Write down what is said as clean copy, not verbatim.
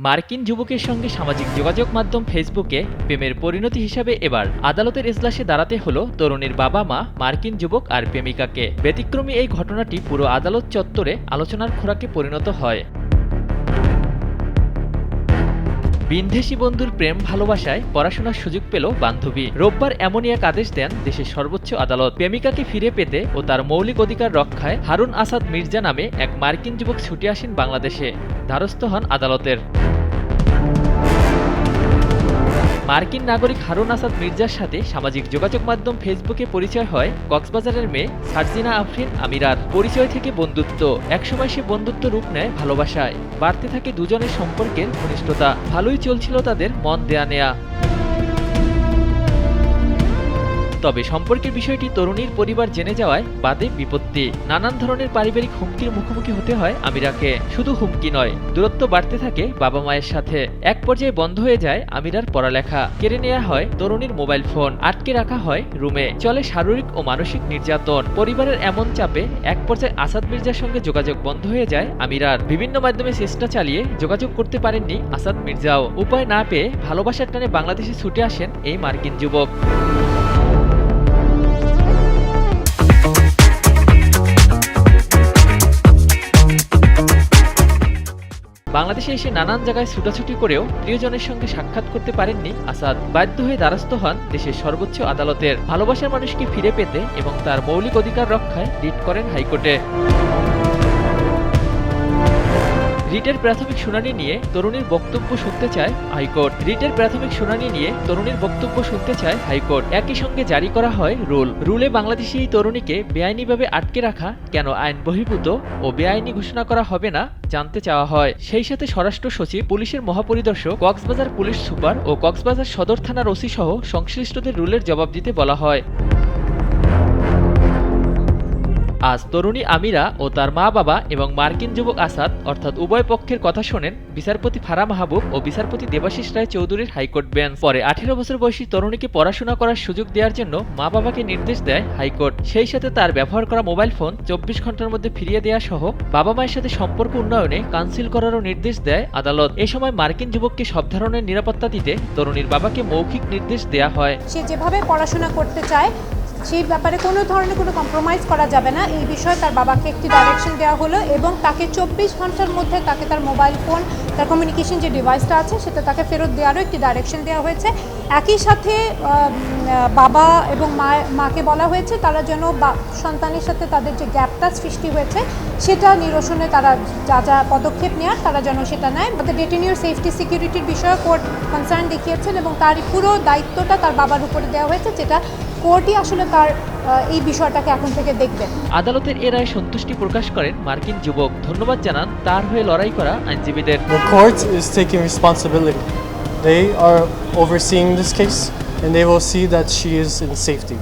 মার্কিন যুবকের সঙ্গে সামাজিক যোগাযোগ মাধ্যম ফেসবুকে প্রেমের পরিণতি হিসাবে এবার আদালতের এজলাসে দাঁড়াতে হলো তরুণীর বাবা মা, মার্কিন যুবক আর প্রেমিকাকে। ব্যতিক্রমী এই ঘটনাটি পুরো আদালত চত্বরে আলোচনার খোরাকে পরিণত হয়। বিন্ধেসী বন্ধুর প্রেম ভালোবাসায় পড়াশোনার সুযোগ পেল বান্ধবী। রোববার এমনই এক আদেশ দেন দেশের সর্বোচ্চ আদালত। প্রেমিকাকে ফিরে পেতে ও তার মৌলিক অধিকার রক্ষায় হারুন আসাদ মির্জা নামে এক মার্কিন যুবক ছুটে আসেন বাংলাদেশে। দ্বারস্থ হন আদালতের। মার্কিন নাগরিক হারুন আসাদ মির্জার সাথে সামাজিক যোগাযোগ মাধ্যম ফেসবুকে পরিচয় হয় কক্সবাজারের মেয়ে সার্জিনা আফরিন আমিরার। পরিচয় থেকে বন্ধুত্ব, একসময় সে বন্ধুত্ব রূপ নেয় ভালোবাসায়। বাড়তে থাকে দুজনের সম্পর্কের ঘনিষ্ঠতা। ভালোই চলছিল তাদের মন দেয়া নেয়া। তবে সম্পর্কের বিষয়টি তরুণীর পরিবার জেনে যাওয়ায় বাদে বিপত্তি। নানান ধরনের পারিবারিক হুমকির মুখোমুখি হতে হয় আমিরাকে। শুধু হুমকি নয়, দূরত্ব বাড়তে থাকে বাবা মায়ের সাথে। এক পর্যায়ে বন্ধ হয়ে যায় আমিরার পড়ালেখা। কেড়ে নেওয়া হয় তরুণীর মোবাইল ফোন। আটকে রাখা হয় রুমে। চলে শারীরিক ও মানসিক নির্যাতন। পরিবারের এমন চাপে এক পর্যায়ে আসাদ মির্জার সঙ্গে যোগাযোগ বন্ধ হয়ে যায় আমিরার। বিভিন্ন মাধ্যমে চেষ্টা চালিয়ে যোগাযোগ করতে পারেননি আসাদ মির্জাও। উপায় না পেয়ে ভালোবাসার টানে বাংলাদেশে ছুটে আসেন এই মার্কিন যুবক। বাংলাদেশে এসে নানান জায়গায় ছুটাছুটি করেও প্রিয়জনের সঙ্গে সাক্ষাৎ করতে পারেননি আসাদ। বাধ্য হয়ে দ্বারস্থ হন দেশের সর্বোচ্চ আদালতের। ভালোবাসার মানুষকে ফিরে পেতে এবং তার মৌলিক অধিকার রক্ষায় রিট করেন হাইকোর্টে। রিটের প্রাথমিক শুনানি নিয়ে তরুণীর বক্তব্য শুনতে চায় হাইকোর্ট। একই সঙ্গে জারি করা হয় রুলে বাংলাদেশে এই তরুণীকে বেআইনিভাবে আটকে রাখা কেন আইন বহির্ভূত ও বেআইনি ঘোষণা করা হবে না জানতে চাওয়া হয়। সেই সাথে স্বরাষ্ট্র সচিব, পুলিশের মহাপরিদর্শক, কক্সবাজার পুলিশ সুপার ও কক্সবাজার সদর থানার ওসি সহ সংশ্লিষ্টদের রুলের জবাব দিতে বলা হয়। আজ তরুণী আমিরা ও তার মা বাবা এবং মার্কিন যুবক আসাদ অর্থাৎ উভয় পক্ষের কথা শোনেন বিচারপতি ফারা মাহবুব ও বিচারপতি দেবাশিস রায় চৌধুরীর হাইকোর্ট বেঞ্চ। পরে 18 বছর বয়সী তরুণীকে পড়াশোনা করার সুযোগ দেওয়ার জন্য মা বাবাকে নির্দেশ দেয় হাইকোর্ট। সেই সাথে তার ব্যবহার করা মোবাইল ফোন 24 ঘন্টার মধ্যে ফিরিয়ে দেওয়া সহ বাবা মায়ের সাথে সম্পর্ক উন্নয়নে কাউন্সিল করারও নির্দেশ দেয় আদালত। এ সময় মার্কিন যুবককে সব ধরনের নিরাপত্তা দিতে তরুণীর বাবাকে মৌখিক নির্দেশ দেয়া হয়। সে যেভাবে পড়াশোনা করতে চায় সেই ব্যাপারে কোনো ধরনের কোনো কম্প্রোমাইজ করা যাবে না, এই বিষয়ে তার বাবাকে একটি ডাইরেকশন দেওয়া হলো এবং তাকে 24 ঘন্টার মধ্যে তাকে তার মোবাইল ফোন, তার কমিউনিকেশন যে ডিভাইসটা আছে সেটা তাকে ফেরত দেওয়ারও একটি ডাইরেকশন দেওয়া হয়েছে। একই সাথে বাবা এবং মাকে বলা হয়েছে তারা যেন সন্তানের সাথে তাদের যে গ্যাপটা সৃষ্টি হয়েছে সেটা নিরসনে তারা যা যা পদক্ষেপ নেওয়ার তারা যেন সেটা নেয়। তাদের ডেটিনিউর সেফটি সিকিউরিটির বিষয়ে কোর্ট কনসার্ন দেখিয়েছেন এবং তার পুরো দায়িত্বটা তার বাবার উপরে দেওয়া হয়েছে, যেটা কোর্টই আসলে তার এই বিষয়টাকে এখন থেকে দেখবেন। আদালতের এ রায়ে সন্তুষ্টি প্রকাশ করেন মার্কিন যুবক। ধন্যবাদ জানান তার হয়ে লড়াই করা আইনজীবীদের। The court is taking responsibility. They are overseeing this case and they will see that she is in safety.